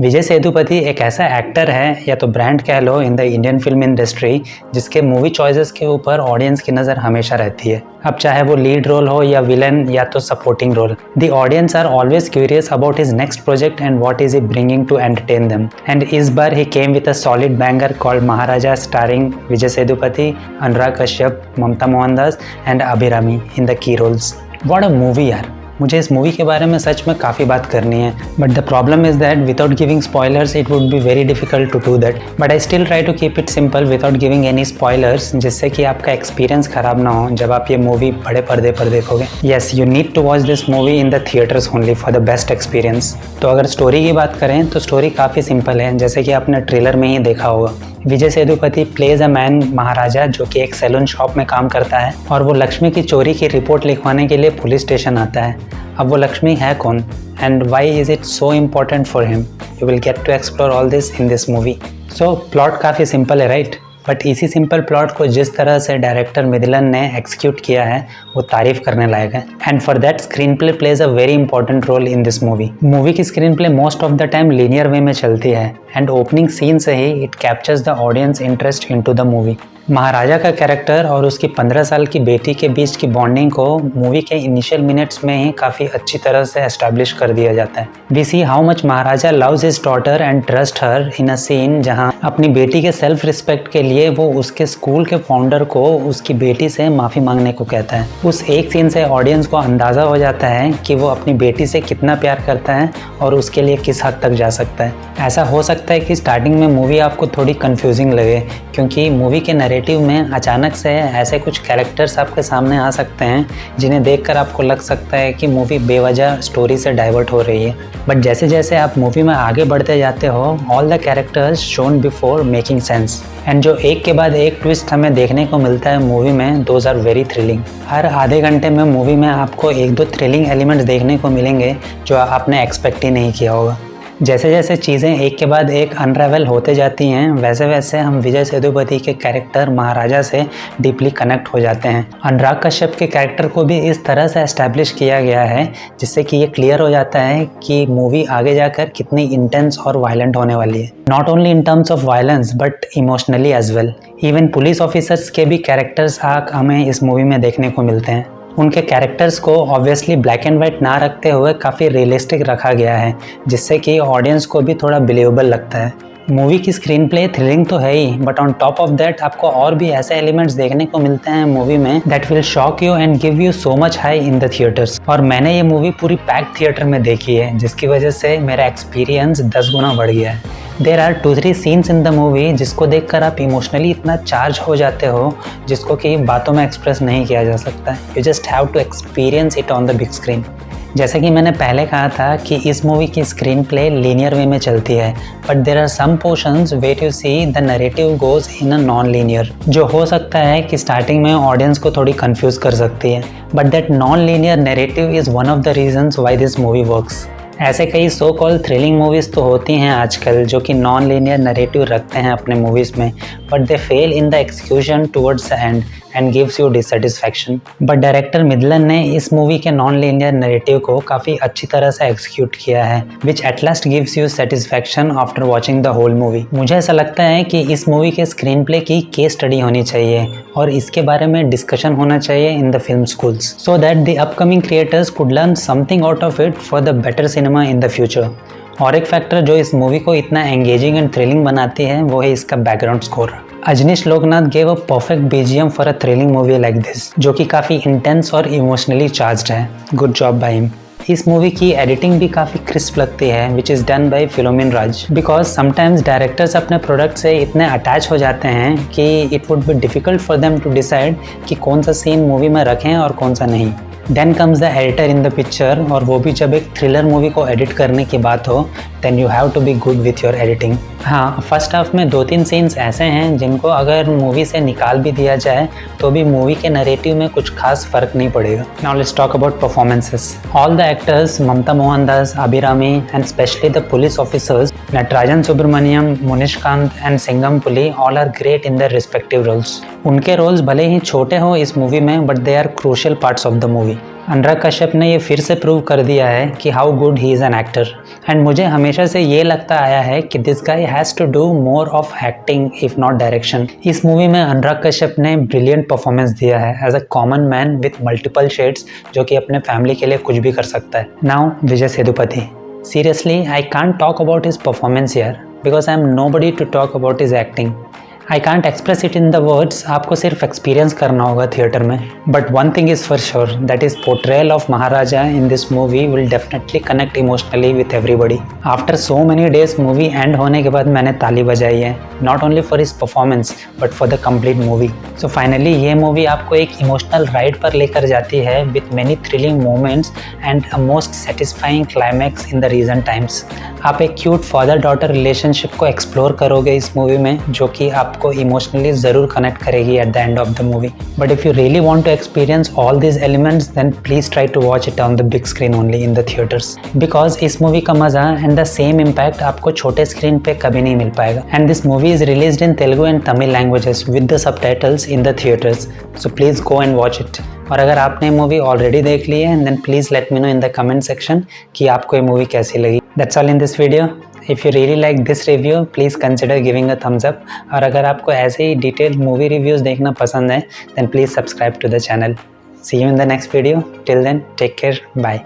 विजय सेतुपति एक ऐसा एक्टर है या तो ब्रांड कह लो in the Indian film industry जिसके मूवी चॉइसेस के ऊपर ऑडियंस की नज़र हमेशा रहती है। अब चाहे वो लीड रोल हो या विलन या तो supporting role, the audience are always curious about his next project and what is he bringing to entertain them. And इस बार he came with a solid banger called Maharaja starring Vijay Sethupathi, Anurag Kashyap, Mamta Mohandas and Abhirami in the key roles. What a movie यार। मुझे इस movie के बारे में सच में काफ़ी बात करनी है, but the problem is that without giving spoilers it would be very difficult to do that, but I still try to keep it simple without giving any spoilers, जिससे कि आपका एक्सपीरियंस खराब ना हो जब आप ये मूवी बड़े पर्दे पर देखोगे। Yes, you need to watch this movie in the theatres only for the best experience. तो अगर स्टोरी की बात करें तो स्टोरी काफ़ी सिंपल है, जैसे कि आपने ट्रेलर में ही देखा होगा। Vijay Sethupathi plays a man महाराजा जो कि एक सैलून शॉप में काम करता है और वो लक्ष्मी की चोरी की रिपोर्ट लिखवाने के लिए पुलिस स्टेशन आता है। अब वो लक्ष्मी है कौन and why is it so important for him? You will get to explore all this in this movie. So plot काफ़ी सिंपल है, राइट? बट इसी सिंपल प्लॉट को जिस तरह से डायरेक्टर मिथिलन ने एक्सिक्यूट किया है वो तारीफ करने लायक है। And for that screenplay plays a very important role in this movie. Movie की screenplay most of the time linear way में चलती है एंड ओपनिंग सीन से ही it captures the audience interest into the movie. Maharaja का character और उसकी 15 साल की बेटी के बीच की बॉन्डिंग को मूवी के इनिशियल मिनट्स में ही काफ़ी अच्छी तरह से एस्टैब्लिश कर दिया जाता है। We see how much Maharaja loves his daughter and trust her in a scene जहां अपनी बेटी के सेल्फ रिस्पेक्ट के लिए वो उसके स्कूल के फाउंडर को उसकी बेटी से माफ़ी मांगने को कहता है। उस एक सीन से ऑडियंस को अंदाज़ा हो जाता है कि वो अपनी बेटी से कितना प्यार करता है और उसके लिए किस हद तक जा सकता है। ऐसा हो सकता है कि स्टार्टिंग में मूवी आपको थोड़ी कन्फ्यूजिंग लगे, क्योंकि मूवी के नैरेटिव में अचानक से ऐसे कुछ कैरेक्टर्स आपके सामने आ सकते हैं जिन्हें देखकर आपको लग सकता है कि मूवी बेवजह स्टोरी से डाइवर्ट हो रही है। बट जैसे जैसे आप मूवी में आगे बढ़ते जाते हो, all the characters shown before making sense and जो एक के बाद एक ट्विस्ट हमें देखने को मिलता है मूवी में, दोज आर वेरी थ्रिलिंग। हर आधे घंटे में मूवी में आपको एक दो थ्रिलिंग एलिमेंट्स देखने को मिलेंगे जो आपने एक्सपेक्ट ही नहीं किया होगा। जैसे जैसे चीज़ें एक के बाद एक अनरेवल होते जाती हैं वैसे वैसे हम विजय सेतुपति के कैरेक्टर महाराजा से डीपली कनेक्ट हो जाते हैं। अनुराग कश्यप के कैरेक्टर को भी इस तरह से एस्टैब्लिश किया गया है जिससे कि ये क्लियर हो जाता है कि मूवी आगे जाकर कितनी इंटेंस और वायलेंट होने वाली है। Not only in terms of violence but emotionally as well. Even police officers के भी कैरेक्टर्स हमें इस मूवी में देखने को मिलते हैं। उनके कैरेक्टर्स को ऑब्वियसली ब्लैक एंड वाइट ना रखते हुए काफ़ी रियलिस्टिक रखा गया है, जिससे कि ऑडियंस को भी थोड़ा बिलीवेबल लगता है। मूवी की स्क्रीन प्ले थ्रिलिंग तो है ही, but on top of that आपको और भी ऐसे एलिमेंट्स देखने को मिलते हैं मूवी में that will shock you and give you so much high in the theatres. और मैंने ये मूवी पूरी पैक्ड थिएटर में देखी है, जिसकी वजह से मेरा एक्सपीरियंस 10 गुना बढ़ गया है। There are 2-3 scenes in the movie जिसको देखकर आप इमोशनली इतना चार्ज हो जाते हो जिसको कि बातों में एक्सप्रेस नहीं किया जा सकता। You just have to experience it on the big screen. जैसे कि मैंने पहले कहा था कि इस मूवी की स्क्रीन प्ले लीनियर वे में चलती है, but there are some portions where you see the narrative goes in a non linear, जो हो सकता है कि स्टार्टिंग में ऑडियंस को थोड़ी कंफ्यूज कर सकती है। But that non linear narrative is one of the reasons why this movie works. ऐसे कई सो कॉल थ्रिलिंग मूवीज़ तो होती हैं आजकल जो कि नॉन लीनियर नैरेटिव रखते हैं अपने मूवीज़ में, but they fail in the execution towards the end and gives you dissatisfaction. But director Nithilan ने इस मूवी के नॉन लीनियर नैरेटिव को काफ़ी अच्छी तरह से एक्सिक्यूट किया है, which at last gives you satisfaction after watching the whole movie. मुझे ऐसा लगता है कि इस मूवी के स्क्रीन प्ले की केस स्टडी होनी चाहिए और इसके बारे में डिस्कशन होना चाहिए in the film schools, so that the upcoming creators could learn something out of it for the better cinema in the future. और एक फैक्टर जो इस मूवी को इतना एंगेजिंग एंड थ्रिलिंग बनाती है वो है इसका background score. Ajaneesh Loknath gave a perfect BGM for a thrilling movie like this, जो कि काफ़ी इंटेंस और इमोशनली चार्ज्ड है। Good job by him. इस मूवी की एडिटिंग भी काफ़ी क्रिस्प लगती है, which is done by Philomin Raj, because sometimes directors अपने प्रोडक्ट से इतने अटैच हो जाते हैं कि it would be difficult for them to decide कि कौन सा सीन मूवी में रखें और कौन सा नहीं। Then comes the editor in the picture, और वो भी जब एक थ्रिलर मूवी को एडिट करने की बात हो, then you have to be good with your editing. हाँ, फर्स्ट हाफ में 2-3 सीन्स ऐसे हैं जिनको अगर मूवी से निकाल भी दिया जाए तो भी मूवी के नैरेटिव में कुछ खास फर्क नहीं पड़ेगा। Now let's talk about performances. All the actors, Mamta Mohandas, Abhirami and specially the police officers Natarajan Subramaniam, Munishkanth and Singam Puli, all are great in their respective roles. उनके रोल्स भले ही छोटे हों इस मूवी में, but they are crucial parts of the movie. Anurag Kashyap ने ये फिर से प्रूव कर दिया है कि how good he is an actor. And मुझे हमेशा से ये लगता आया है कि this guy has to do more of acting if not direction. इस मूवी में अनुराग कश्यप ने ब्रिलियंट परफॉर्मेंस दिया है as a common man with multiple shades, जो कि अपने फैमिली के लिए कुछ भी कर सकता है। Now Vijay Sethupathi, seriously I can't talk about his performance here because I am nobody to talk about his acting. I can't express it in the words, आपको सिर्फ एक्सपीरियंस करना होगा थिएटर में। But one thing is for sure, that is portrayal of Maharaja in this movie will definitely connect emotionally with everybody. After so many days movie end होने के बाद मैंने ताली बजाई है, not only for his performance but for the complete movie. So finally ये movie आपको एक इमोशनल राइड पर लेकर जाती है with many thrilling moments and a most satisfying climax in the recent times. आप एक क्यूट फादर डॉटर रिलेशनशिप को एक्सप्लोर करोगे इस मूवी में, जो कि आपको इमोशनली ज़रूर कनेक्ट करेगी at the end of the movie. But if you really want to experience all this elements then please try to watch it on the big screen only in the theatres, because इस movie का मज़ा and the same impact आपको छोटे screen पे कभी नहीं मिल पाएगा। And this movie is released in Telugu and Tamil languages with the subtitles in the theatres, so please go and watch it. और अगर आपने मूवी ऑलरेडी देख ली है then please let me know in the comment section कि आपको ये movie कैसी लगी। That's all in this video. If you really like this review please consider giving a thumbs up, और अगर आपको ऐसे ही डिटेल्ड मूवी रिव्यूज़ देखना पसंद है then please subscribe to the channel. See you in the next video, till then take care, bye.